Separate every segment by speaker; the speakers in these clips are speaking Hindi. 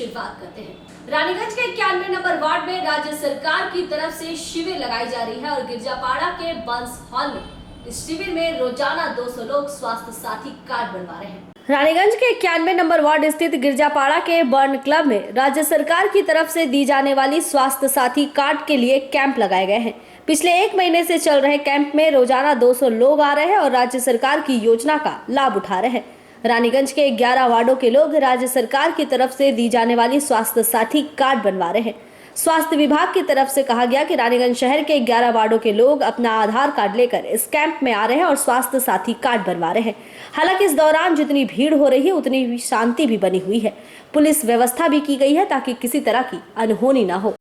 Speaker 1: शुरुआत करते हैं। रानीगंज के 91 नंबर वार्ड में राज्य सरकार की तरफ से शिविर लगाई जा रही है और गिरजापाड़ा के बंस हॉल में इस शिविर में रोजाना 200 लोग स्वास्थ्य साथी कार्ड बनवा रहे हैं। रानीगंज के 91 नंबर वार्ड स्थित गिरजापाड़ा के बर्न क्लब में राज्य सरकार की तरफ से दी जाने वाली स्वास्थ्य साथी कार्ड के लिए कैंप लगाए गए हैं। पिछले 1 महीने से चल रहे कैंप में रोजाना 200 लोग आ रहे हैं और राज्य सरकार की योजना का लाभ उठा रहे हैं। रानीगंज के 11 वार्डों के लोग राज्य सरकार की तरफ से दी जाने वाली स्वास्थ्य साथी कार्ड बनवा रहे हैं। स्वास्थ्य विभाग की तरफ से कहा गया कि रानीगंज शहर के 11 वार्डों के लोग अपना आधार कार्ड लेकर इस कैंप में आ रहे हैं और स्वास्थ्य साथी कार्ड बनवा रहे हैं। हालांकि इस दौरान जितनी भीड़ हो रही है उतनी ही शांति भी बनी हुई है। पुलिस व्यवस्था भी की गई है ताकि किसी तरह की अनहोनी न हो।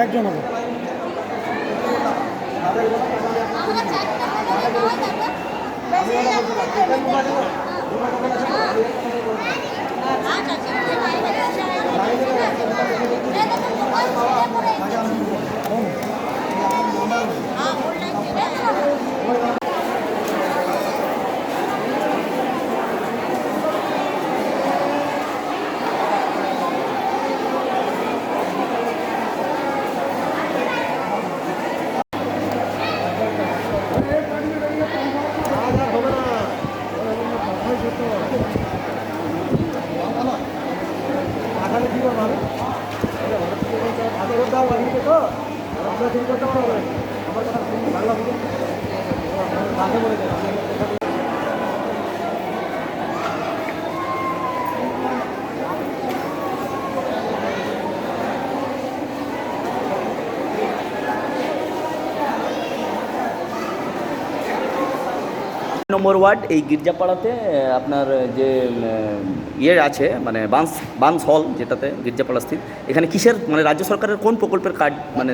Speaker 2: একজন হবে
Speaker 3: নম্বর ওয়ার্ড এই গির্জাপাড়াতে আপনার যে ইয়ে আছে মানে বান্স হল যেটাতে গির্জাপাড়া স্থিত, এখানে কিসের মানে রাজ্য সরকারের কোন প্রকল্পের কার্ড মানে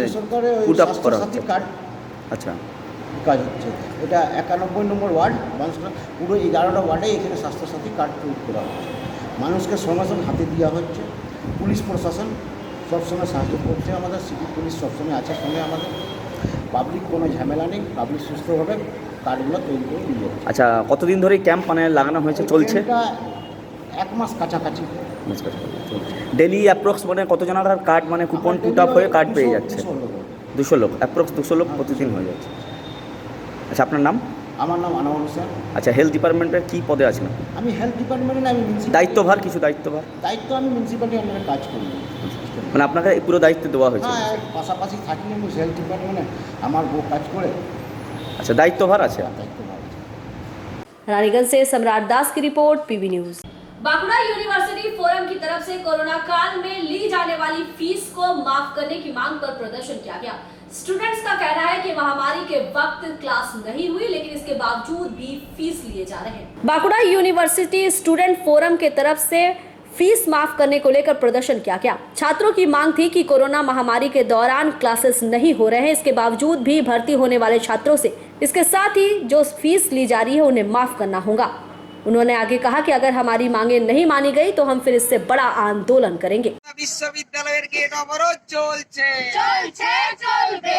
Speaker 3: পুট আপ করা হচ্ছে?
Speaker 2: কার্ড
Speaker 3: আচ্ছা,
Speaker 2: কাজ হচ্ছে। এটা 91 নম্বর ওয়ার্ড বান্সটা পুরো 11টা ওয়ার্ডে এখানে স্বাস্থ্যসাথী কার্ড তৈরি করা হচ্ছে। মানুষকে সঙ্গে সঙ্গে হাতে দেওয়া হচ্ছে। পুলিশ প্রশাসন সবসময় সাহায্য করছে, আমাদের সিটি পুলিশ সবসময় আছে সঙ্গে আমাদের। পাবলিক কোনো ঝামেলা নেই, পাবলিক সুস্থভাবে কার্ডগুলো তৈরি করে নিয়ে যাচ্ছে।
Speaker 3: আচ্ছা, কতদিন ধরে ক্যাম্প মানে লাগানো হয়েছে, চলছে?
Speaker 2: 1 মাস কাছাকাছি।
Speaker 3: ডেলি অ্যাপ্রক্স মানে কতজনের কার্ড মানে কুপন পুট আপ হয়ে কার্ড পেয়ে যাচ্ছে? 200 লোক, অ্যাপ্রক্স 200 লোক প্রতিদিন হয়ে যাচ্ছে। আচ্ছা, আপনার নাম?
Speaker 2: আমার নাম আনোয়ার হোসেন।
Speaker 3: আচ্ছা, হেলথ ডিপার্টমেন্টের কী পদে আছেন?
Speaker 2: আমি হেলথ ডিপার্টমেন্টে, আমি
Speaker 3: দায়িত্বভার কিছু দায়িত্বভার
Speaker 2: আমি মিউনিসিপ্যালিটি আন্ডারে কাজ করি।
Speaker 3: মানে আপনাকে এই পুরো দায়িত্ব দেওয়া হয়েছে?
Speaker 2: হ্যাঁ, পাশাপাশি থাকি আমি হেলথ ডিপার্টমেন্টে, আমার বউ কাজ করে।
Speaker 3: अच्छा, दायित्वभार আছে।
Speaker 1: रानीगंज से सम्राट दास की रिपोर्ट, PB news. Bankura university forum की तरफ से कोरोना काल में ली जाने वाली फीस को माफ करने की मांग पर प्रदर्शन किया गया। स्टूडेंट्स का कहना है कि महामारी के वक्त क्लास नहीं हुई लेकिन इसके बावजूद भी फीस लिए जा रहे हैं। बांकुड़ा यूनिवर्सिटी स्टूडेंट फोरम के तरफ से फीस माफ करने को लेकर प्रदर्शन किया गया। छात्रों की मांग थी कि कोरोना महामारी के दौरान क्लासेस नहीं हो रहे हैं, इसके बावजूद भी भर्ती होने वाले छात्रों से इसके साथ ही जो फीस ली जा रही है उन्हें माफ करना होगा। उन्होंने आगे कहा कि अगर हमारी मांगे नहीं मानी गई तो हम फिर इससे बड़ा आंदोलन करेंगे।
Speaker 4: বিশ্ববিদ্যালয়ের গেট অবরোধ চলছে,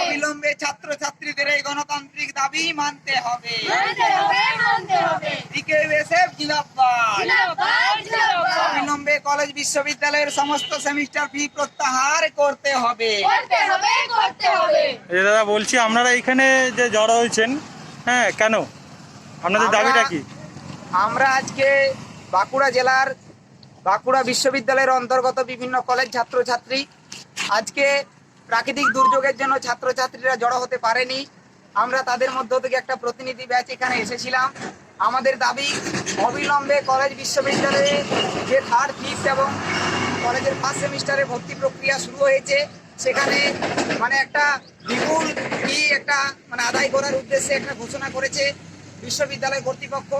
Speaker 4: অবিলম্বে ছাত্রছাত্রীদের এই গণতান্ত্রিক দাবি মানতে হবে। বিকেএসএফ জিন্দাবাদ। অবিলম্বে কলেজ বিশ্ববিদ্যালয়ের সমস্ত সেমিস্টার ফি প্রত্যাহার করতে হবে।
Speaker 5: দাদা বলছি, আপনারা এখানে যে জড়ো হয়েছেন, হ্যাঁ কেন, আপনাদের দাবিটা কি?
Speaker 4: আমরা আজকে বাঁকুড়া জেলার বাঁকুড়া বিশ্ববিদ্যালয়ের অন্তর্গত বিভিন্ন কলেজ ছাত্রছাত্রী আজকে প্রাকৃতিক দুর্যোগের জন্য ছাত্রছাত্রীরা জড়ো হতে পারেনি। আমরা তাদের মধ্য থেকে একটা প্রতিনিধি ব্যাচ এখানে এসেছিলাম। আমাদের দাবি অবিলম্বে কলেজ বিশ্ববিদ্যালয়ে যে থার্ড ফিফথ এবং কলেজের ফার্স্ট সেমিস্টারে ভর্তি প্রক্রিয়া শুরু হয়েছে সেখানে মানে একটা বিপুল ফি একটা মানে আদায় করার উদ্দেশ্যে একটা ঘোষণা করেছে বিশ্ববিদ্যালয় কর্তৃপক্ষ।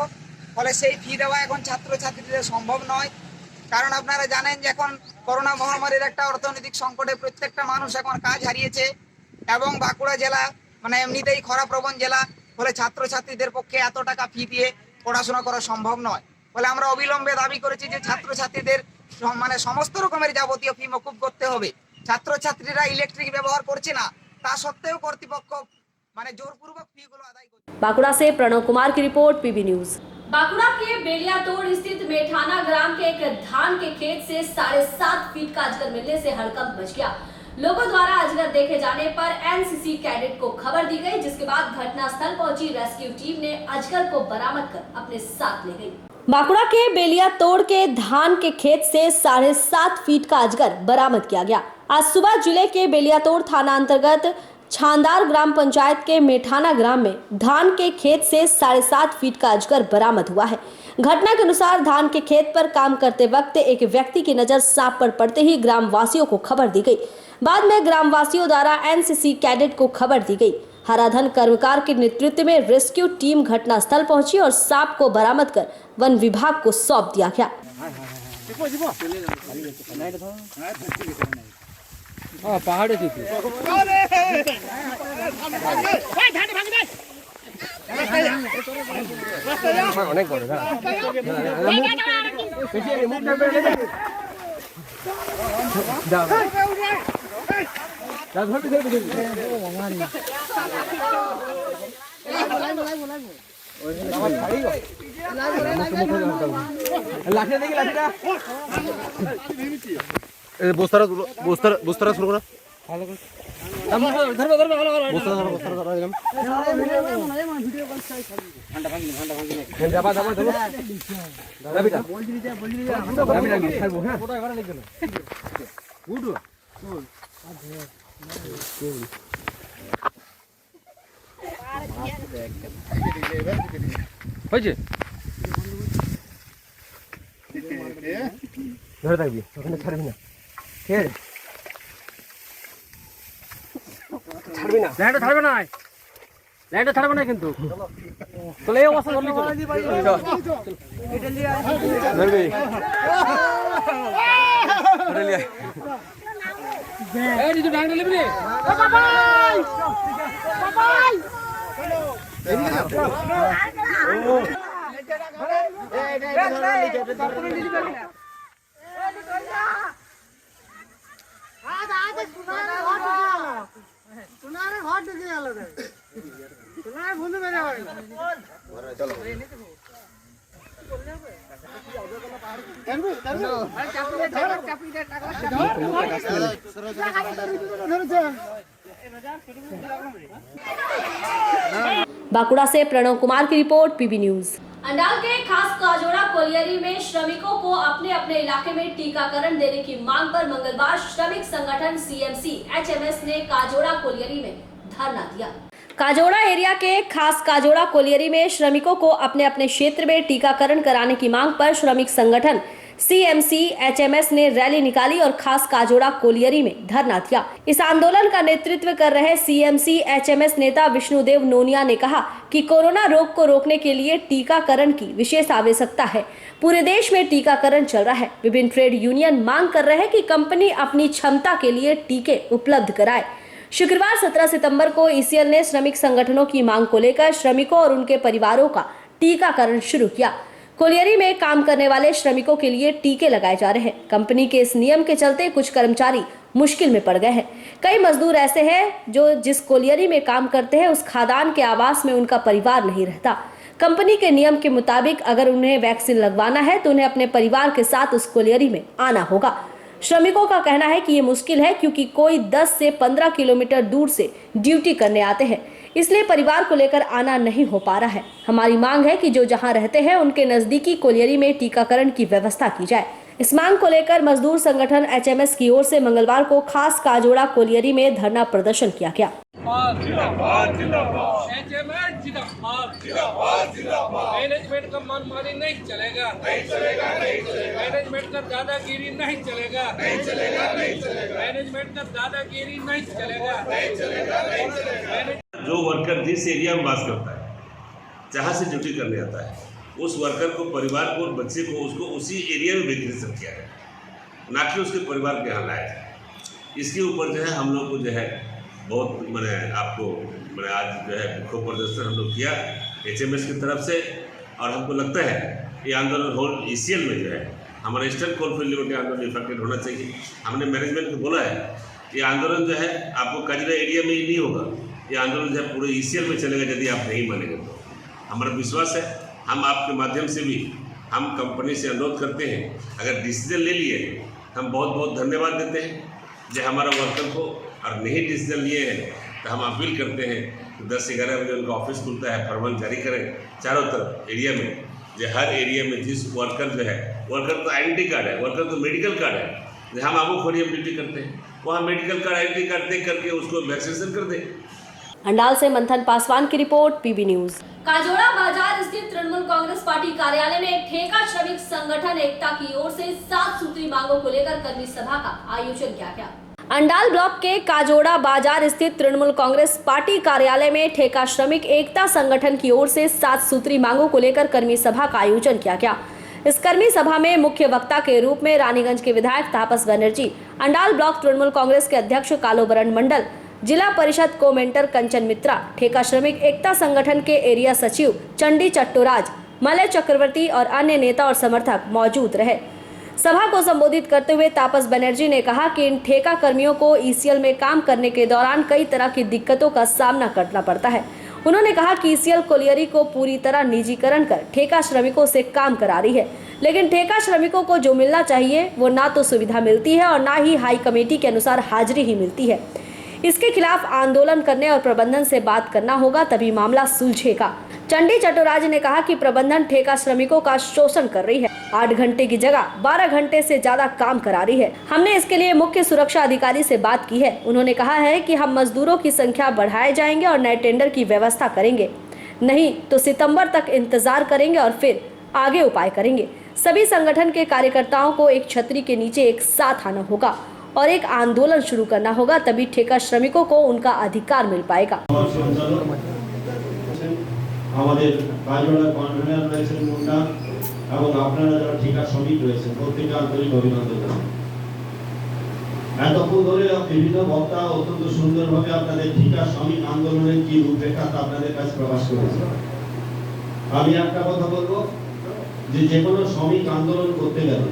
Speaker 4: ফলে সেই ফি দেওয়া এখন ছাত্রছাত্রীদের সম্ভব নয়। কারণ আপনারা জানেন যে এখন করোনা মহামারীর একটা অর্থনৈতিক সংকটে প্রত্যেকটা মানুষ এখন কাজ হারিয়েছে। এবং বাঁকুড়া জেলা মানে এমনিতেই খরাপ্রবণ জেলা, ফলে ছাত্রছাত্রীদের পক্ষে এত টাকা ফি দিয়ে পড়াশোনা করা সম্ভব নয়। ফলে আমরা অবিলম্বে দাবি করেছি যে ছাত্রছাত্রীদের মানে সমস্ত রকমের যাবতীয় ফি মকুব করতে হবে। ছাত্রছাত্রীরা ইলেকট্রিক ব্যবহার করছে না, তা সত্ত্বেও কর্তৃপক্ষ মানে জোরপূর্বক ফিগুলো আদায় করছে।
Speaker 1: बांकुड़ा से प्रणव कुमार की रिपोर्ट, पीबी न्यूज। बांकुड़ा के बेलियातोड़ स्थित मेठाना ग्राम के एक धान के खेत से 7.5 फीट का अजगर मिलने से हड़कंप मच गया। लोगों द्वारा अजगर देखे जाने पर एनसीसी कैडेट को खबर दी गई, जिसके बाद घटनास्थल पहुंची रेस्क्यू टीम ने अजगर को बरामद कर अपने साथ ले गई। बांकुड़ा के बेलियातोड़ के धान के खेत से 7.5 फीट का अजगर बरामद किया गया। आज सुबह जिले के बेलियातोड़ थाना अंतर्गत छांदार ग्राम पंचायत के मेठाना ग्राम में धान के खेत से 7.5 फीट का अजगर बरामद हुआ है। घटना के अनुसार धान के खेत पर काम करते वक्त एक व्यक्ति की नजर सांप पर पड़ते ही ग्रामवासियों को खबर दी गई। बाद में ग्रामवासियों द्वारा एनसीसी कैडेट को खबर दी गई। हराधन कर्मकार के नेतृत्व में रेस्क्यू टीम घटनास्थल पहुंची और सांप को बरामद कर वन विभाग को सौंप दिया गया।
Speaker 6: পাহাড়ে যেতে অনেক বড় লাঠিটা দেখি লাঠিটা বস্তারা বস্তারা শুরু করা ভালো করে ধরবে ধরবে ভালো করে বস্তারা ধরো বস্তারা ধরো একদম ঘন্টা ভাঙি যাবা যাবা ধরো দাবিটা দাবিটা কি ছাড়বো হ্যাঁ ওটা এবারে লিখবে না উঠো হয়েছে ধরে থাকবি ওখানে ছাড়বি না, ঠিক আছে? ছাড়বি না, লাইনটা ছাড়বে না, লাইনটা ছাড়বে না কিন্তু চলে এই অবস্থা ধরলি ধরবি এই নিচে ডাংটা লিবি রে বাবাই বাবাই
Speaker 1: बांकुड़ा से प्रणव कुमार की रिपोर्ट, पीबी न्यूज। अंडाल के खास काजोड़ा कोलियरी में श्रमिकों को अपने अपने इलाके में टीकाकरण देने की मांग पर मंगलवार श्रमिक संगठन सीएमसी एचएमएस ने काजोड़ा कोलियरी में धरना दिया। काजोड़ा एरिया के खास काजोड़ा कोलियरी में श्रमिकों को अपने अपने क्षेत्र में टीकाकरण कराने की मांग पर श्रमिक संगठन सीएमसी एचएमएस ने रैली निकाली और खास काजोड़ा कोलियरी में धरना दिया। इस आंदोलन का नेतृत्व कर रहे सीएमसी एचएमएस नेता विष्णुदेव नोनिया ने कहा कि कोरोना रोग को रोकने के लिए टीकाकरण की विशेष आवश्यकता है। पूरे देश में टीकाकरण चल रहा है। विभिन्न ट्रेड यूनियन मांग कर रहे हैं कि कंपनी अपनी क्षमता के लिए टीके उपलब्ध कराए। शुक्रवार 17 सितंबर को ईसीएल ने श्रमिक संगठनों की मांग को लेकर श्रमिकों और उनके परिवारों का टीकाकरण शुरू किया। कोलियरी में काम करने वाले श्रमिकों के लिए टीके लगाए जा रहे हैं। कंपनी के इस नियम के चलते कुछ कर्मचारी मुश्किल में पड़ गए हैं। कई मजदूर ऐसे हैं जो जिस कोलियरी में काम करते हैं उस खादान के आवास में उनका परिवार नहीं रहता। कंपनी के नियम के मुताबिक अगर उन्हें वैक्सीन लगवाना है तो उन्हें अपने परिवार के साथ उस कोलियरी में आना होगा। श्रमिकों का कहना है कि ये मुश्किल है क्योंकि कोई 10 से 15 किलोमीटर दूर से ड्यूटी करने आते हैं, इसलिए परिवार को लेकर आना नहीं हो पा रहा है। हमारी मांग है कि जो जहां रहते हैं उनके नजदीकी कोलियरी में टीकाकरण की व्यवस्था की जाए। इस मांग को लेकर मजदूर संगठन एचएमएस की ओर से मंगलवार को खास काजोड़ा कोलियरी में धरना प्रदर्शन किया गया।
Speaker 7: मैनेजमेंट का मनमानी नहीं चलेगा, मैनेजमेंट का दादागिरी नहीं चलेगा, मैनेजमेंट का दादागिरी नहीं चलेगा।
Speaker 8: जो वर्कर जिस एरिया में बात करता है, जहाँ से ड्यूटी करने आता है, उस वर्कर को, परिवार को और बच्चे को उसको उसी एरिया में वैक्सीनेशन किया जाए, ना कि उसके परिवार के यहाँ लाया जाए। इसके ऊपर जो है हम लोग को जो है बहुत मैंने आपको मैंने आज जो है विक्षोभ प्रदर्शन हम लोग किया HMS की तरफ से, और हमको लगता है ये आंदोलन होल ECL में जो है हमारा ईस्टर्न कोलफील्ड लिमिटेड आंदोलन इफेक्टेड होना चाहिए। हमने मैनेजमेंट को बोला है ये आंदोलन जो है आपको कजरा एरिया में ही नहीं होगा, ये आंदोलन जो है पूरे ECL में चलेगा यदि आप नहीं मानेंगे तो। हमारा विश्वास है, हम आपके माध्यम से भी हम कंपनी से अनुरोध करते हैं, अगर डिसीजन ले लिए हम बहुत बहुत धन्यवाद देते हैं जो हमारा वर्कर को, और नहीं डिसीजन लिए हैं तो हम अपील करते हैं कि 10-11 बजे उनका ऑफिस खुलता है, फरमान जारी करें चारों तरफ एरिया में, जो हर एरिया में जिस वर्कर जो है, वर्कर तो आइडेंटिटी कार्ड है, वर्कर तो मेडिकल कार्ड है, जो हम आबू खोरी हम ड्यूटी करते हैं वहाँ मेडिकल कार्ड आइडेंटिटी कार्ड देख करके उसको वैक्सीनेशन कर दें।
Speaker 1: अंडाल से मंथन पासवान की रिपोर्ट, PB न्यूज। काजोड़ा बाजार स्थित तृणमूल कांग्रेस पार्टी कार्यालय में ठेका श्रमिक संगठन एकता की ओर से 7 सूत्री मांगों को लेकर कर्मी सभा का आयोजन किया गया। अंडाल ब्लॉक के काजोड़ा बाजार स्थित तृणमूल कांग्रेस पार्टी कार्यालय में ठेका श्रमिक एकता संगठन की ओर से 7 सूत्री मांगों को लेकर कर्मी सभा का आयोजन किया गया। इस कर्मी सभा में मुख्य वक्ता के रूप में रानीगंज के विधायक तापस बनर्जी, अंडाल ब्लॉक तृणमूल कांग्रेस के अध्यक्ष कालोबरण मंडल, जिला परिषद को मेंटर कंचन मित्रा, ठेका श्रमिक एकता संगठन के एरिया सचिव चंडी चट्टोराज, मलय चक्रवर्ती और अन्य नेता और समर्थक मौजूद रहे। सभा को संबोधित करते हुए तापस बनर्जी ने कहा कि इन ठेका कर्मियों को ECL में काम करने के दौरान कई तरह की दिक्कतों का सामना करना पड़ता है। उन्होंने कहा कि ECL कोलियरी को पूरी तरह निजीकरण कर ठेका श्रमिकों से काम करा रही है, लेकिन ठेका श्रमिकों को जो मिलना चाहिए वो ना तो सुविधा मिलती है और ना ही हाई कमेटी के अनुसार हाजिरी ही मिलती है। इसके खिलाफ आंदोलन करने और प्रबंधन से बात करना होगा, तभी मामला सुलझेगा। चंडी चट्टोराज ने कहा कि प्रबंधन ठेका श्रमिकों का शोषण कर रही है, 8 घंटे की जगह 12 घंटे से ज्यादा काम करा रही है। हमने इसके लिए मुख्य सुरक्षा अधिकारी से बात की है। उन्होंने कहा है कि हम मजदूरों की संख्या बढ़ाए जाएंगे और नए टेंडर की व्यवस्था करेंगे, नहीं तो सितंबर तक इंतजार करेंगे और फिर आगे उपाय करेंगे। सभी संगठन के कार्यकर्ताओं को एक छतरी के नीचे एक साथ आना होगा और एक आंदोलन शुरू करना होगा, तभी ठेका श्रमिकों को उनका अधिकार मिल पाएगा।
Speaker 9: আমাদের কাজওয়ালা কনভেনার রয়েছেন মুন্ডা এবং আপনারা যারা ঠিকা শ্রমিক রয়েছেন প্রত্যেককে আন্তরিক অভিনন্দন জানাই। এতক্ষণ ধরে বিভিন্ন বক্তা অত্যন্ত সুন্দরভাবে আপনাদের ঠিকা শ্রমিক আন্দোলনের কি রূপরেখা তা আপনাদের কাছে প্রকাশ করেছে। আমি একটা কথা বলবো যে কোনো শ্রমিক আন্দোলন করতে গেলে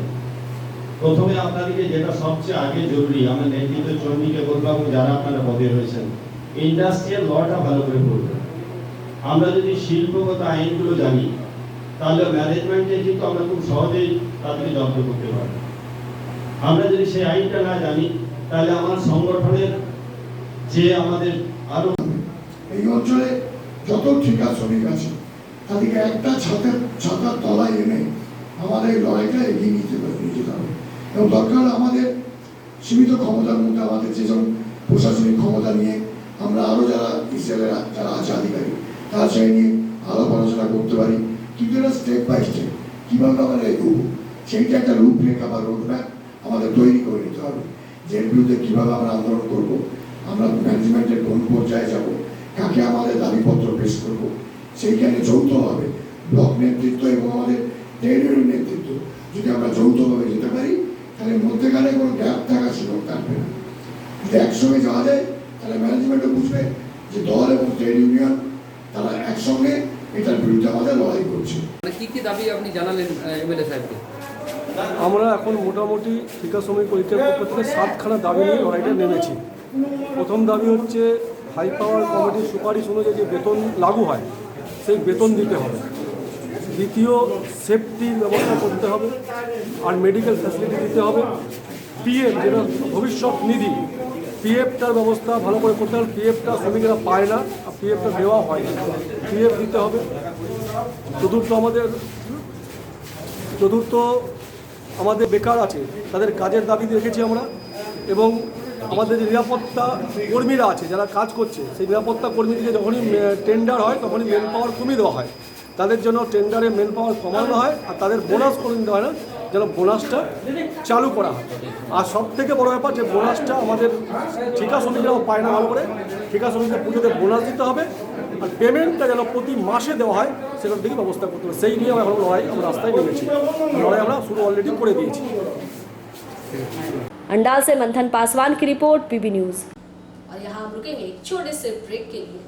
Speaker 9: প্রথমে আপনাদেরকে যেটা সবচেয়ে আগে জরুরি, আমরা নেতৃত্ব কর্মীকে বলবো এবং যারা আপনারা পদে রয়েছেন, ইন্ডাস্ট্রিয়াল লটা ভালো করে পড়বেন। আমরা যদি শিল্পগত আইনগুলো জানি তাহলে ম্যানেজমেন্টে কিন্তু আমরা খুব সহজেই তাদেরকে জব্দ করতে পারি। আমরা যদি সেই আইনটা না জানি তাহলে আমার সংগঠনের যে আমাদের আরো
Speaker 10: এই অঞ্চলে যত ঠিকা শ্রমিক আছে তাদেরকে একটা ছাতার তলায় এনে আমাদের এই লড়াইটা এগিয়ে নিতে হবে এবং দরকার আমাদের সীমিত ক্ষমতার মধ্যে আমাদের যেসব প্রশাসনিক ক্ষমতা নিয়ে আমরা আরও যারা ECL-এর যারা আছে আধিকারিক তারা সেই নিয়ে আলাপ আলোচনা করতে পারি, কিন্তু এটা স্টেপ বাই স্টেপ কীভাবে আমরা এগোবো সেইটা একটা রূপরেখা বা রোডম্যাপ আমাদের তৈরি করে নিতে হবে, যে এর বিরুদ্ধে কীভাবে আমরা আন্দোলন করব, আমরা ম্যানেজমেন্টের কোন পর্যায়ে যাব, কাকে আমাদের দাবিপত্র পেশ করব, সেইখানে যৌথভাবে ব্লক নেতৃত্ব এবং আমাদের ট্রেড ইউনিয়ন নেতৃত্ব যদি আমরা যৌথভাবে যেতে পারি তাহলে মধ্যেখানে কোনো গ্যাপ থাকার সুযোগ থাকবে না। যদি একসঙ্গে যাওয়া যায় তাহলে ম্যানেজমেন্টও বুঝবে যে দল এবং ট্রেড ইউনিয়ন তারা একসঙ্গে এটার বিরুদ্ধে আমাদের লড়াই করছে।
Speaker 6: কি দাবি আপনি জানালেন MLA সাহেবকে?
Speaker 11: আমরা এখন মোটামুটি ঠিকা শ্রমিক ঐক্যের পক্ষ থেকে 7খানা দাবি নিয়ে লড়াইটা নেমেছি। প্রথম দাবি হচ্ছে হাই পাওয়ার কমিটির সুপারিশ অনুযায়ী যে বেতন লাগু হয় সেই বেতন দিতে হবে। দ্বিতীয়, সেফটির ব্যবস্থা করতে হবে আর মেডিকেল ফ্যাসিলিটি দিতে হবে। PF যেটা ভবিষ্যৎ নিধি, PF-টার ব্যবস্থা ভালো করে করতে হবে। PF-টা শ্রমিকেরা পায় না আর PF-টা দেওয়া হয় না, PF দিতে হবে। চতুর্থ আমাদের বেকার আছে তাদের কাজের দাবি রেখেছি আমরা, এবং আমাদের যে নিরাপত্তা কর্মীরা আছে যারা কাজ করছে সেই নিরাপত্তা কর্মীদেরকে যখনই টেন্ডার হয় তখনই মেন পাওয়ার কমিয়ে দেওয়া হয়, তাদের জন্য টেন্ডারে মেন পাওয়ার কমানো হয় আর তাদের বোনাস করে দিতে হয় না, যেন বোনাসটা চালু করা হয়। আর সব থেকে বড় ব্যাপার যে বোনাসটা আমাদের ঠিকা শ্রমিকরাও পায় না ভালো করে, ঠিকা শ্রমিকদের পুজোতে বোনাস দিতে হবে আর পেমেন্টটা যেন প্রতি মাসে দেওয়া হয় সেটার দিকে ব্যবস্থা করতে হবে। সেই নিয়ে এখন লড়াই আমরা রাস্তায় নেমেছি, লড়াই আমরা শুরু অলরেডি করে দিয়েছি।
Speaker 1: अंडाल से मंथन पासवान की रिपोर्ट, PB न्यूज। और यहाँ हम रुकेंगे एक छोटे से ब्रेक के लिए।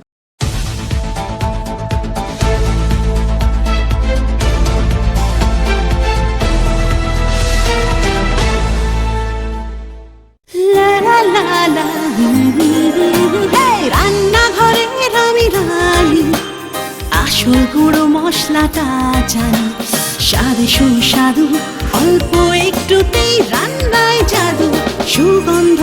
Speaker 12: রান্নাঘরের আমি রানী, আসল গুঁড়ো মশলাটা জানি, স্বাদে সুস্বাদু অল্প একটুতেই রান্নায় জাদু, সুগন্ধ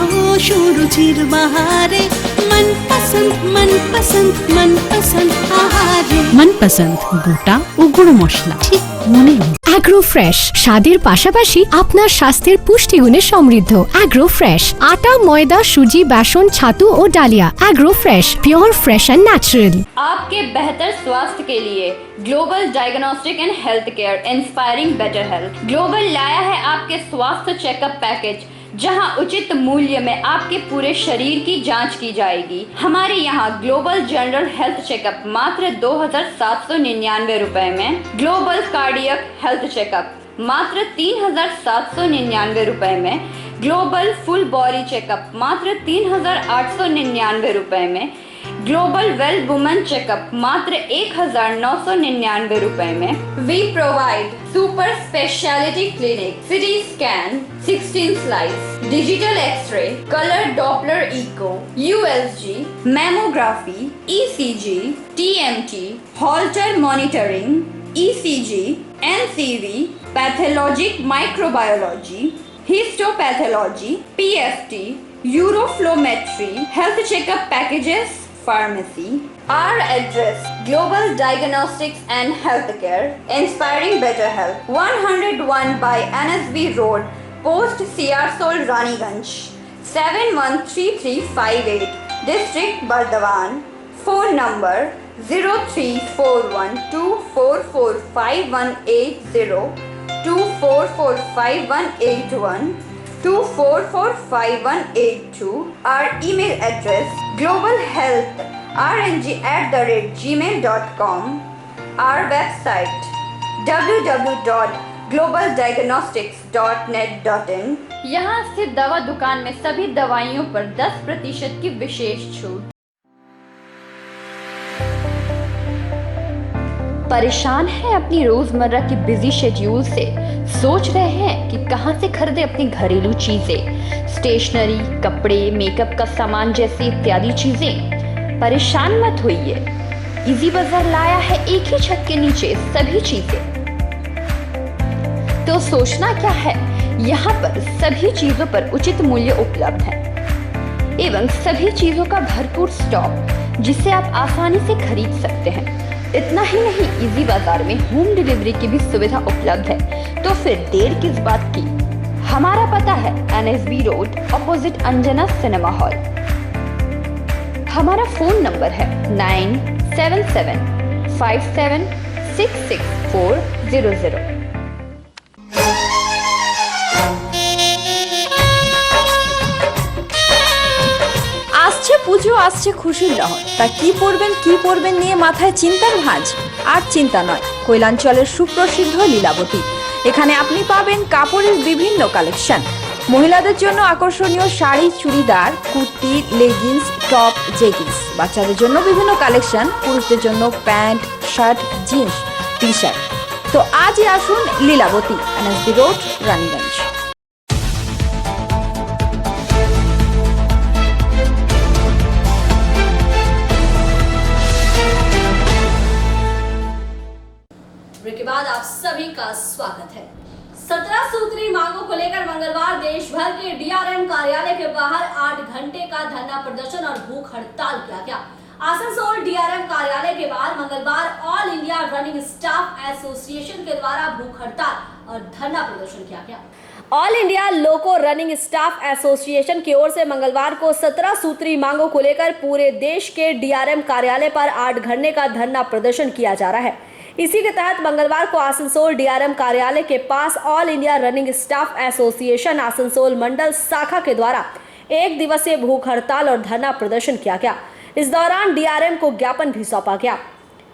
Speaker 12: সুরুচির বাহারে মনপসন্দ মনপসন্দ মনপসন্দ আহারে মনপসন্দ গোটা ও গুঁড়ো মশলা ঠিক মনে
Speaker 13: অ্যাগ্রো ফ্রেশ স্বাদের পাশাপাশি আপনার স্বাস্থ্যের পুষ্টিগুণে সমৃদ্ধ। অ্যাগ্রো ফ্রেশ আটা, ময়দা, সুজি, बेसन, ছাতু ও ডালিয়া। Agro fresh pure fresh and natural.
Speaker 14: आपके बेहतर स्वास्थ्य के लिए global diagnostic and health care inspiring better health. Global लाया है आपके स्वास्थ्य चेकअप पैकेज, जहां उचित मूल्य में आपके पूरे शरीर की जांच की जाएगी। हमारे यहाँ ग्लोबल जनरल हेल्थ चेकअप मात्र 2,799 रुपए में, ग्लोबल कार्डियक हेल्थ चेकअप मात्र 3,799 रुपए में, ग्लोबल फुल बॉडी चेकअप मात्र 3,899 रुपए में, ग्लोबल वेल वुमेन चेकअप मात्र 1,999 रुपए में। We provide super speciality clinic, CT scan, 16 slice, digital X-ray, colour Doppler echo, USG, mammography, ECG, TMT, Holter monitoring, ECG, NCV, pathologic microbiology, histopathology, PFT, uroflowmetry, health checkup packages, pharmacy. Our address: Global Diagnostics and Healthcare, inspiring better health. 101 by NSB Road, Post Siarsol, Raniganj. 713358, District Bardhaman. Phone number 0341244580, 24458181. 24458182. Our email address: globalhealthrng@gmail.com. Our website: www.globaldiagnostics.net.in. यहाँ स्थित दवा दुकान में सभी दवाइयों पर 10% की विशेष छूट। परेशान हैं अपनी रोजमर्रा की बिजी शेड्यूल से? सोच रहे हैं कि कहां से खरीदें अपनी घरेलू चीजें, स्टेशनरी, कपड़े, मेकअप का सामान जैसी इत्यादि चीजें? परेशान मत होइए, इजी बाजार लाया है एक ही छत के नीचे सभी चीजें। तो सोचना क्या है, यहाँ पर सभी चीजों पर उचित मूल्य उपलब्ध है एवं सभी चीजों का भरपूर स्टॉक, जिसे आप आसानी से खरीद सकते हैं। इतना ही नहीं, इजी बाजार में होम डिलीवरी की भी सुविधा उपलब्ध है। तो फिर देर किस बात की? हमारा पता है NSB road, opposite Anjana cinema hall. हमारा फोन नंबर है 9775766400।
Speaker 15: আসছে পুজো, আসছে খুশির লহর, তা কি পরবেন নিয়ে মাথায় চিন্তার ভাঁজ। আর চিন্তা নয়, কৈলাঞ্চলের সুপ্রসিদ্ধ লীলাবতী। এখানে আপনি পাবেন কাপড়ের বিভিন্ন কালেকশন, মহিলাদের জন্য আকর্ষণীয় sari, churidar, kurti, leggings, top, jeggings, বাচ্চাদের জন্য বিভিন্ন কালেকশন, পুরুষদের জন্য pant, shirt, jeans, T-shirt. তো আজই আসুন Lilabati, NSB road, Raniganj.
Speaker 1: Break के बाद आप सभी का स्वागत है। 17 सूत्री मांगों को लेकर मंगलवार देश भर के DRM कार्यालय के बाहर 8 घंटे का धरना प्रदर्शन और भूख हड़ताल किया गया। आसनसोल DRM कार्यालय के बाहर मंगलवार all India running staff association के द्वारा भूख हड़ताल और धरना प्रदर्शन किया गया। ऑल इंडिया लोको रनिंग स्टाफ एसोसिएशन की ओर से मंगलवार को 17 सूत्री मांगों को लेकर पूरे देश के DRM कार्यालय पर 8 घंटे का धरना प्रदर्शन किया जा रहा है। इसी के तहत मंगलवार को आसनसोल DRM कार्यालय के पास all India running staff association Asansol मंडल शाखा के द्वारा 1 दिवसीय भूख हड़ताल और धरना प्रदर्शन किया गया। इस दौरान DRM को ज्ञापन भी सौंपा गया।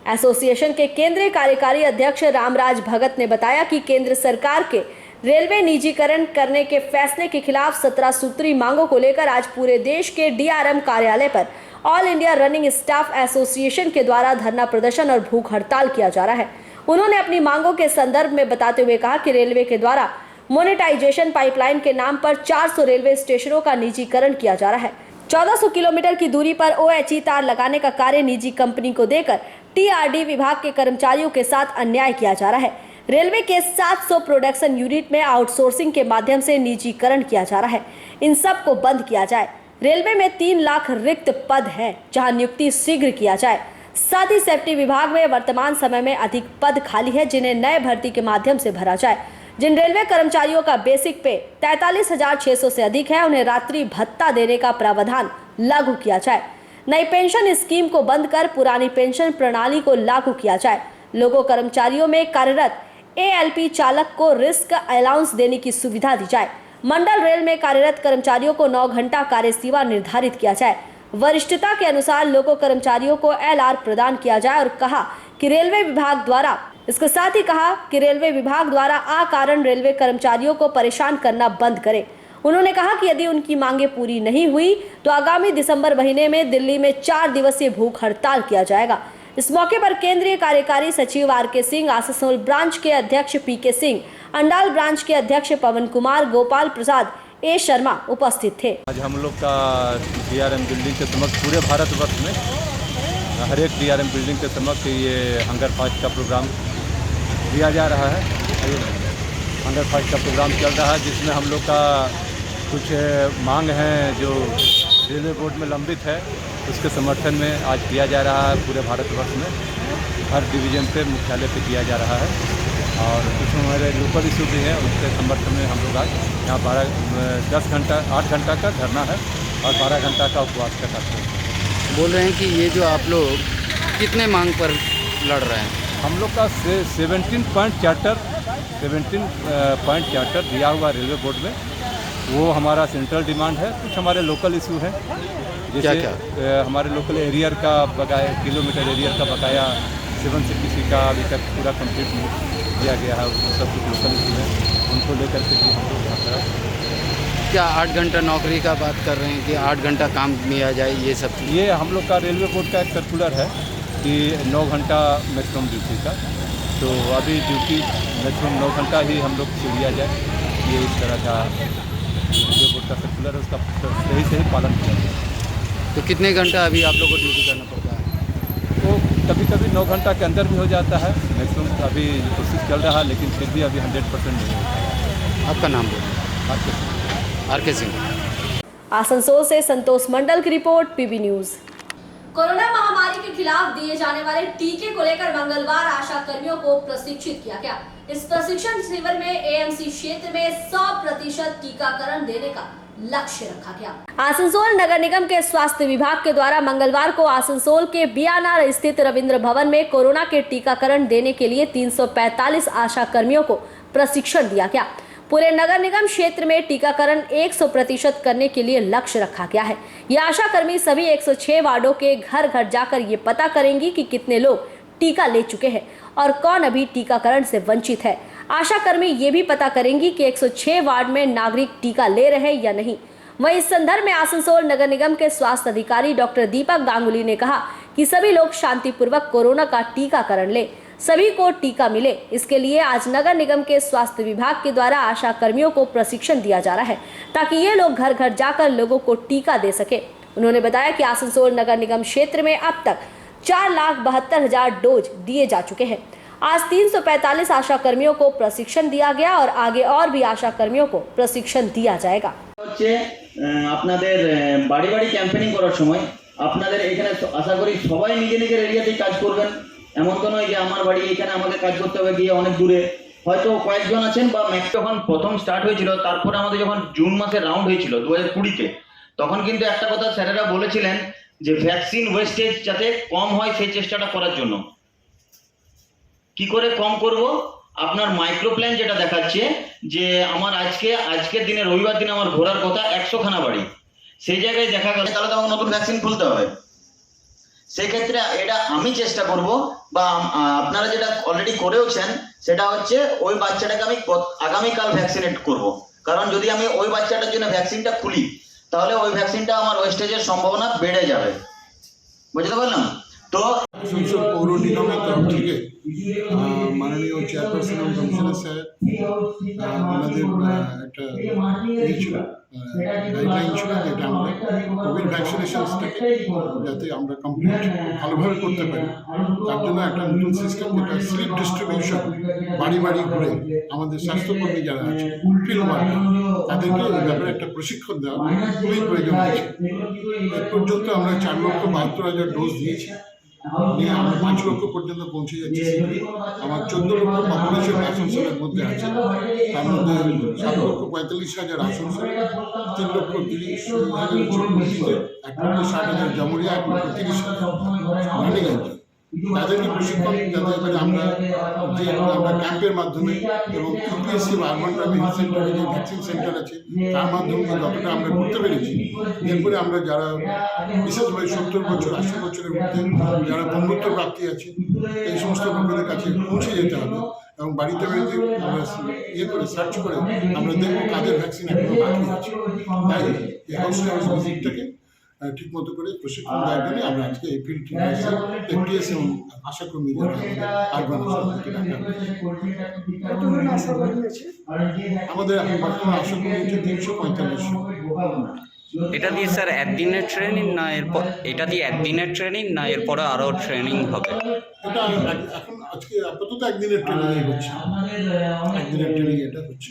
Speaker 1: एसोसिएशन के केंद्रीय कार्यकारी अध्यक्ष रामराज भगत ने बताया कि केंद्र सरकार के रेलवे निजीकरण करने के फैसले के खिलाफ 17 सूत्री मांगों को लेकर आज पूरे देश के डीआरएम कार्यालय पर all India running staff association के द्वारा धरना प्रदर्शन और भूख हड़ताल किया जा रहा है। उन्होंने अपनी मांगों के संदर्भ में बताते हुए कहा कि रेलवे के द्वारा मोनेटाइजेशन पाइपलाइन के नाम पर 400 रेलवे स्टेशनों का निजीकरण किया जा रहा है। 1400 किलोमीटर की दूरी पर OHE तार लगाने का कार्य निजी कंपनी को देकर TRD विभाग के कर्मचारियों के साथ अन्याय किया जा रहा है। रेलवे के 700 प्रोडक्शन यूनिट में आउटसोर्सिंग के माध्यम से निजीकरण किया जा रहा है। इन सब को बंद किया जाए। रेलवे में 3 लाख रिक्त पद हैं, जहां नियुक्ति शीघ्र किया जाए। साथ ही सेफ्टी विभाग में वर्तमान समय में अधिक पद खाली है, जिन्हें नए भर्ती के माध्यम से भरा जाए। जिन रेलवे कर्मचारियों का बेसिक पे 43,600 से अधिक है, उन्हें रात्रि भत्ता देने का प्रावधान लागू किया जाए। नई पेंशन स्कीम को बंद कर पुरानी पेंशन प्रणाली को लागू किया जाए। लोगों कर्मचारियों में कार्यरत ALP चालक को रिस्क अलाउंस देने की सुविधा दी जाए। मंडल रेल में कार्यरत कर्मचारियों को 9 घंटा कार्य सेवा निर्धारित किया जाए। वरिष्ठता के अनुसार लोगों कर्मचारियों को LR प्रदान किया जाए और कहा कि रेलवे विभाग द्वारा इसके साथ ही कहा कि रेलवे विभाग द्वारा अकारण रेलवे कर्मचारियों को परेशान करना बंद करे। उन्होंने कहा कि यदि उनकी मांगे पूरी नहीं हुई तो आगामी दिसंबर महीने में दिल्ली में 4 दिवसीय भूख हड़ताल किया जाएगा। इस मौके पर केंद्रीय कार्यकारी सचिव RK सिंह, आसनसोल ब्रांच के अध्यक्ष PK सिंह, अंडाल ब्रांच के अध्यक्ष पवन कुमार, गोपाल प्रसाद, A शर्मा उपस्थित थे।
Speaker 6: आज हम लोग का DRM बिल्डिंग के समक्ष पूरे भारतवर्ष में हर एक DRM बिल्डिंग के समक्ष ये हंगर फास्ट का प्रोग्राम दिया जा रहा है। हंगर फास्ट का प्रोग्राम चल रहा है, जिसमें हम लोग का कुछ मांग हैं जो रेलवे बोर्ड में लंबित है, उसके समर्थन में आज किया जा रहा है। पूरे भारतवर्ष में हर डिवीज़न पे मुख्यालय पे किया जा रहा है और कुछ हमारे लोकल इशू भी हैं, उसके समर्थन में हम लोग आज यहाँ 8 घंटा का धरना है और 12 घंटा का उपवास का करते हैं।
Speaker 16: बोल रहे हैं कि ये जो आप लोग कितने मांग पर लड़ रहे हैं?
Speaker 6: हम लोग का 17 पॉइंट चार्टर दिया हुआ रेलवे बोर्ड में, वो हमारा सेंट्रल डिमांड है। कुछ हमारे लोकल इशू हैं, जैसे क्या? हमारे लोकल एरियर का बकाया, किलोमीटर एरियर का बकाया 7CTC का अभी तक पूरा कंप्लीट किया गया है, उसमें सब कुछ लोकल इशू है, उनको लेकर के भी हम लोग यहाँ पर।
Speaker 16: क्या 8 घंटा नौकरी का बात कर रहे हैं कि 8 घंटा काम किया जाए, ये सब?
Speaker 6: ये हम लोग का रेलवे बोर्ड का एक सर्कुलर है कि 9 घंटा मैक्सिमम ड्यूटी का, तो अभी ड्यूटी मैक्सिमम 9 घंटा ही हम लोग से लिया जाए, ये इस तरह का रेलवे बोर्ड का सर्कुलर है, उसका सही पालन किया जाए।
Speaker 16: तो कितने घंटा अभी आप लोग को ड्यूटी करना पड़ता है?
Speaker 6: तो कभी कभी 9 घंटा के अंदर भी हो जाता है, मैक्सिमम अभी कोशिश चल रहा है, लेकिन फिर भी अभी 100% नहीं होता है।
Speaker 16: आपका नाम बोलिए। RK सिंह।
Speaker 1: आसनसोल से संतोष मंडल की रिपोर्ट, PB न्यूज। कोरोना महामारी के खिलाफ दिए जाने वाले टीके को लेकर मंगलवार आशा कर्मियों को प्रशिक्षित किया गया। इस प्रशिक्षण शिविर में AMC क्षेत्र में 100% टीकाकरण देने का लक्ष्य रखा गया। आसनसोल नगर निगम के स्वास्थ्य विभाग के द्वारा मंगलवार को आसनसोल के बियानार स्थित रविंद्र भवन में कोरोना के टीकाकरण देने के लिए 345 आशा कर्मियों को प्रशिक्षण दिया गया। पूरे नगर निगम क्षेत्र में टीकाकरण 100% करने के लिए लक्ष्य रखा गया है। ये आशा कर्मी सभी 106 वार्डों के घर घर जाकर ये पता करेंगी कि कितने लोग टीका ले चुके हैं और कौन अभी टीकाकरण से वंचित है। आशा कर्मी ये भी पता करेंगी कि 106 वार्ड में नागरिक टीका ले रहे हैं या नहीं। वहीं इस संदर्भ में आसनसोल नगर निगम के स्वास्थ्य अधिकारी डॉक्टर दीपक गांगुली ने कहा कि सभी लोग शांतिपूर्वक कोरोना का टीकाकरण लें, सभी को टीका मिले। इसके लिए आज नगर निगम के स्वास्थ्य विभाग के द्वारा आशा कर्मियों को प्रशिक्षण दिया जा रहा है, ताकि ये लोग घर घर जाकर लोगों को टीका दे सके। उन्होंने बताया कि आसनसोल नगर निगम क्षेत्र में अब तक 4,72,000 डोज दिए जा चुके हैं। आज 345 आशा कर्मियों को प्रशिक्षण दिया गया और आगे और भी आशा कर्मियों को प्रशिक्षण दिया जाएगा।
Speaker 3: আপনাদের বাড়ি বাড়ি ক্যাম্পেইনিং করার সময় আপনাদের এখানে আশা করি সবাই নিজে নিজের এরিয়াতেই কাজ করবেন। এমন তো নয় যে আমার বাড়ি এখানে আমাকে কাজ করতে হবে গিয়ে অনেক দূরে, হয়তো কয়েকজন আছেন বা যখন প্রথম স্টার্ট হয়েছিল, তারপরে আমাদের যখন জুন মাসে রাউন্ড হয়েছিল 2020-তে, তখন কিন্তু একটা কথা স্যারেরা বলেছিলেন যে ভ্যাকসিন ওয়েস্টেজ যাতে কম হয় সেই চেষ্টাটা করার জন্য। কি করে কম করব? আপনার মাইক্রো প্ল্যান যেটা দেখাচ্ছে যে আমার আজকের দিনে রবিবার দিনে আমার ঘোরার কথা 100 খানা বাড়ি, সেই জায়গায় দেখা গেল তাহলে তো আমাকে নতুন ভ্যাকসিন খুলতে হবে।
Speaker 17: সেক্ষেত্রে এটা আমি চেষ্টা করব বা আপনারা যেটা অলরেডি করেওছেন সেটা হচ্ছে ওই বাচ্চাটাকে আমি আগামীকাল ভ্যাকসিনেট করব। কারণ যদি আমি ওই বাচ্চাটার জন্য ভ্যাকসিনটা খুলি তাহলে ওই ভ্যাকসিনটা আমার ওয়েস্টেজের সম্ভাবনা বেড়ে যাবে। বুঝতে পারলাম তো
Speaker 10: আসানসোল পৌর নিগমের তরফ থেকে মাননীয় চেয়ারপারসন এবং কমিশনার স্যার ওনাদের একটা ইয়ে ছিল গাইডলাইন ছিল যেটা আমরা কোভিড ভ্যাকসিনেশনসটাকে যাতে আমরা কমপ্লিট ভালোভাবে করতে পারি তার জন্য একটা নতুন সিস্টেম যেটা স্লিপ ডিস্ট্রিবিউশন বাড়ি বাড়ি ঘুরে আমাদের স্বাস্থ্যকর্মী যারা আছে ফিল্ড ওয়ার্কার তাদেরকে এই ব্যাপারে একটা প্রশিক্ষণ দেওয়া খুবই প্রয়োজন হয়েছে। এ পর্যন্ত আমরা 4,72,000 ডোজ দিয়েছি, নিয়ে আমরা 5 লক্ষ পর্যন্ত পৌঁছে যাচ্ছি। আমার 14 লক্ষ পপুলেশন আসানসোলের মধ্যে আছে, তার মধ্যে 7,45,000 আসানসোলে, 3,30,000 চৌমুহনীতে, 1,60,000 জামুরিয়া, 1,30,000 রানীগঞ্জে। তাদেরকে প্রশিক্ষণ যাতে এবারে আমরা ক্যাম্পের মাধ্যমে এবং ইউপিএসসি আরবান হেলথ সেন্টারে যে ভ্যাকসিন সেন্টার আছে তার মাধ্যমে যতটা আমরা করতে পেরেছি, এরপরে আমরা যারা বিশেষভাবে 70 বছর 80 বছরের মধ্যে যারা বন্ধুত্ব প্রাপ্তি আছে এই সমস্ত লোকেদের কাছে পৌঁছে যেতে হবে এবং বাড়িতে বাড়িতে আমরা ইয়ে করে সার্চ করে আমরা দেখবো কাদের ভ্যাকসিন এখনো বাকি আছে। তাই এই হাউস টু হাউস ভিজিটটাকে ঠিক মতো করে প্রশিক্ষণ দেওয়ার জন্য আমরা আজকে এই ফিল্ড এফটিএস এবং আশাকর্মী আরবান আমাদের এখন বর্তমানে আশাকর্মী হচ্ছে 345।
Speaker 16: এটা দিয়ে স্যার একদিনের ট্রেনিং না এরপর, এটা দিয়ে একদিনের ট্রেনিং না এরপরে আরও ট্রেনিং হবে?
Speaker 10: এটা এখন আজকে আপাতত একদিনের ট্রেনিং হচ্ছে, একদিনের ট্রেনিং এটা হচ্ছে।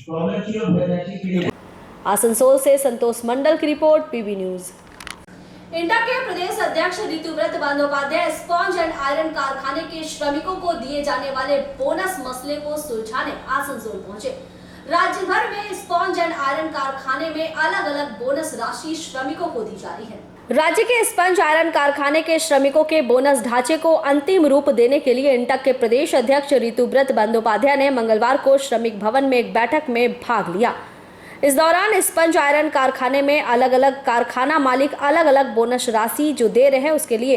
Speaker 1: आसनसोल से संतोष मंडल की रिपोर्ट, पीबी न्यूज। इंडा के प्रदेश अध्यक्ष Ritabrata Bandyopadhyay sponge and iron कारखाने के श्रमिकों को दिए जाने वाले बोनस मसले को सुलझाने आसनसोल पहुंचे। राज्य भर में स्पॉन्ज एंड आयरन कारखाने में अलग अलग बोनस राशि श्रमिकों को दी जा रही है। राज्य के स्पंज आयरन कारखाने के श्रमिकों के बोनस ढांचे को अंतिम रूप देने के लिए इंटक के प्रदेश अध्यक्ष ऋतुव्रत बंदोपाध्याय ने मंगलवार को श्रमिक भवन में एक बैठक में भाग लिया। इस दौरान स्पंज आयरन कारखाने में अलग अलग कारखाना मालिक अलग अलग बोनस राशि जो दे रहे हैं उसके लिए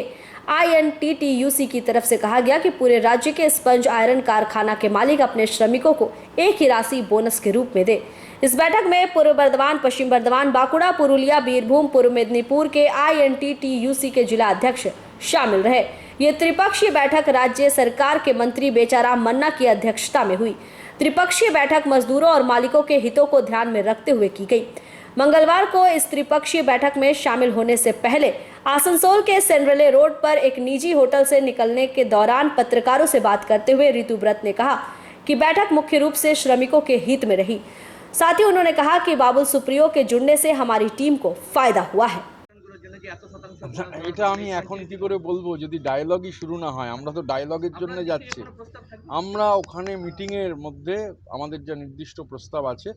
Speaker 1: INTTUC की तरफ से कहा गया कि पूरे राज्य के स्पंज आयरन कारखाना के मालिक अपने श्रमिकों को एक ही राशि बोनस के रूप में दे। इस बैठक में पूर्व बर्धमान, पश्चिम बर्धमान, बांकुड़ा, पुरुलिया, बीरभूम, पूर्व मेदिनीपुर के INTTUC के जिला अध्यक्ष शामिल रहे। ये त्रिपक्षीय बैठक राज्य सरकार के मंत्री बेचाराम मन्ना की अध्यक्षता में हुई। त्रिपक्षीय बैठक मजदूरों और मालिकों के हितों को ध्यान में रखते हुए की गई। मंगलवार को इस त्रिपक्षीय बैठक में शामिल होने से पहले आसनसोल के सेंट्रले रोड पर एक निजी होटल से निकलने के दौरान पत्रकारों से बात करते हुए ऋतुव्रत ने कहा कि बैठक मुख्य रूप से श्रमिकों के हित में रही। साथ ही उन्होंने कहा कि बाबुल सुप्रियो के जुड़ने से हमारी टीम को फायदा हुआ है।
Speaker 18: এটা আমি এখন কি করে বলবো যদি ডায়লগই শুরু না হয়? আমরা তো ডায়লগের জন্য যাচ্ছি। আমরা ওখানে মিটিংয়ের মধ্যে আমাদের যা নির্দিষ্ট প্রস্তাব আছে,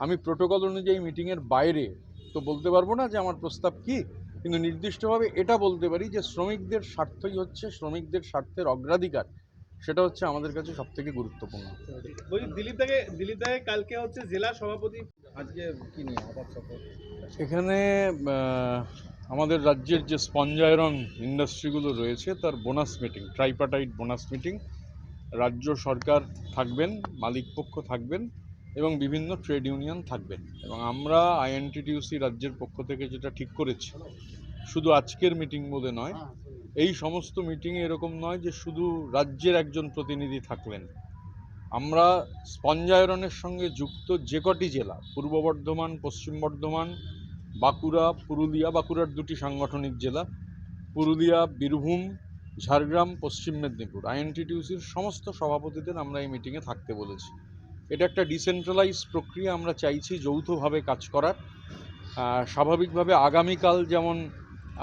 Speaker 18: আমি প্রোটোকল অনুযায়ী মিটিংয়ের বাইরে তো বলতে পারবো না যে আমার প্রস্তাব কি, কিন্তু নির্দিষ্টভাবে এটা বলতে পারি যে শ্রমিকদের স্বার্থই হচ্ছে, শ্রমিকদের স্বার্থের অগ্রাধিকার সেটা হচ্ছে আমাদের কাছে সবথেকে গুরুত্বপূর্ণ।
Speaker 5: দিলীপ দাকে কালকে হচ্ছে জেলা সভাপতি, আজকে কি নিয়ে আবার সফর?
Speaker 18: এখানে আমাদের রাজ্যের যে স্পঞ্জ আয়রন ইন্ডাস্ট্রিগুলো রয়েছে তার বোনাস মিটিং, ট্রাইপার্টাইট বোনাস মিটিং, রাজ্য সরকার থাকবেন, মালিক পক্ষ থাকবেন এবং বিভিন্ন ট্রেড ইউনিয়ন থাকবেন। এবং আমরা INTTUC রাজ্যের পক্ষ থেকে যেটা ঠিক করেছি, শুধু আজকের মিটিং বলে নয়, এই সমস্ত মিটিংয়ে এরকম নয় যে শুধু রাজ্যের একজন প্রতিনিধি থাকলেন। আমরা স্পঞ্জ আয়রনের সঙ্গে যুক্ত যে কটি জেলা, পূর্ব বর্ধমান, পশ্চিম বর্ধমান, বাঁকুড়া, পুরুলিয়া, বাঁকুড়ার দুটি সাংগঠনিক জেলা, পুরুলিয়া, বীরভূম, ঝাড়গ্রাম, পশ্চিম মেদিনীপুর, INTTUCর সমস্ত সভাপতিদের আমরা এই মিটিংয়ে থাকতে বলেছি। এটা একটা ডিসেন্ট্রালাইজ প্রক্রিয়া, আমরা চাইছি যৌথভাবে কাজ করার। স্বাভাবিকভাবে আগামীকাল যেমন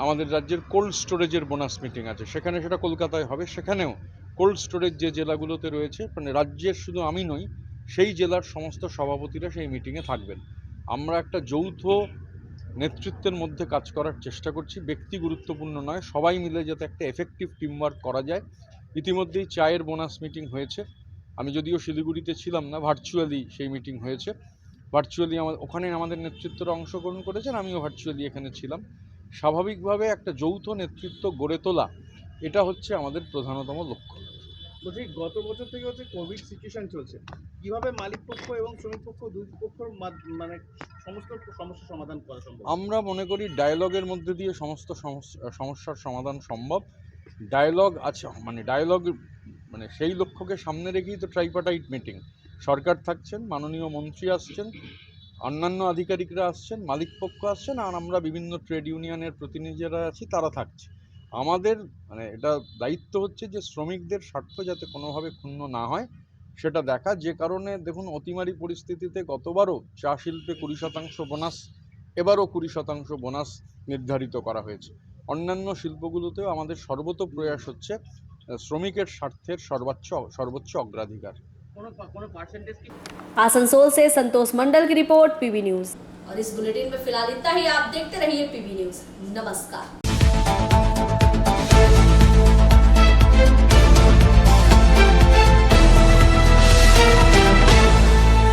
Speaker 18: আমাদের রাজ্যের কোল্ড স্টোরেজের বোনাস মিটিং আছে, সেখানে সেটা কলকাতায় হবে, সেখানেও কোল্ড স্টোরেজ যে জেলাগুলোতে রয়েছে, মানে রাজ্যের শুধু আমি নই, সেই জেলার সমস্ত সভাপতিরা সেই মিটিংয়ে থাকবেন। আমরা একটা যৌথ নেতৃত্বের মধ্যে কাজ করার চেষ্টা করছি। ব্যক্তি গুরুত্বপূর্ণ নয়, সবাই মিলে যাতে একটা এফেক্টিভ টিমওয়ার্ক করা যায়। ইতিমধ্যেই চায়ের বোনাস মিটিং হয়েছে, আমি যদিও শিলিগুড়িতে ছিলাম না, ভার্চুয়ালি সেই মিটিং হয়েছে। ভার্চুয়ালি ওখানে আমাদের নেতৃত্বরা অংশগ্রহণ করেছেন, আমিও ভার্চুয়ালি এখানে ছিলাম। স্বাভাবিকভাবে একটা যৌথ নেতৃত্ব গড়ে তোলা এটা হচ্ছে আমাদের প্রধানতম লক্ষ্য।
Speaker 19: বলছি গত বছর থেকে হচ্ছে কোভিড সিচুয়েশন চলছে, কিভাবে মালিক পক্ষ এবং শ্রমিক পক্ষ দুই পক্ষের মানে সমস্ত সমস্যার সমাধান করা সম্ভব?
Speaker 18: আমরা মনে করি ডায়ালগের মধ্যে দিয়ে সমস্ত সমস্যার সমাধান সম্ভব। ডায়ালগ আছে, মানে ডায়ালগ মানে সেই লক্ষ্যকে সামনে রেখেই তো ট্রাইপার্টাইট মিটিং। সরকার থাকছেন, মাননীয় মন্ত্রী আসছেন, অন্যান্য আধিকারিকরা আসছেন, মালিক পক্ষ আসছেন, আর আমরা বিভিন্ন ট্রেড ইউনিয়নের প্রতিনিধিরা আছি, তারা থাকছে। আমাদের মানে এটা দায়িত্ব হচ্ছে যে শ্রমিকদের স্বার্থ যাতে কোনোভাবে ক্ষুণ্ণ না হয় সেটা দেখা। যে কারণে দেখুন অতিমারি পরিস্থিতিতে গতবারও চা শিল্পে 20% বোনাস, এবারও 20% বোনাস নির্ধারিত করা হয়েছে। অন্যান্য শিল্পগুলোতেও আমাদের সর্বত প্রয়াস হচ্ছে শ্রমিকের স্বার্থের সর্বোচ্চ অগ্রাধিকার।
Speaker 19: কোনো পার্সেন্টেজ কি?
Speaker 1: आसनसोल से संतोष मंडल की रिपोर्ट, पीबी न्यूज। और इस बुलेटिन में फिलहाल इतना ही। आप देखते रहिए पीबी न्यूज। नमस्कार।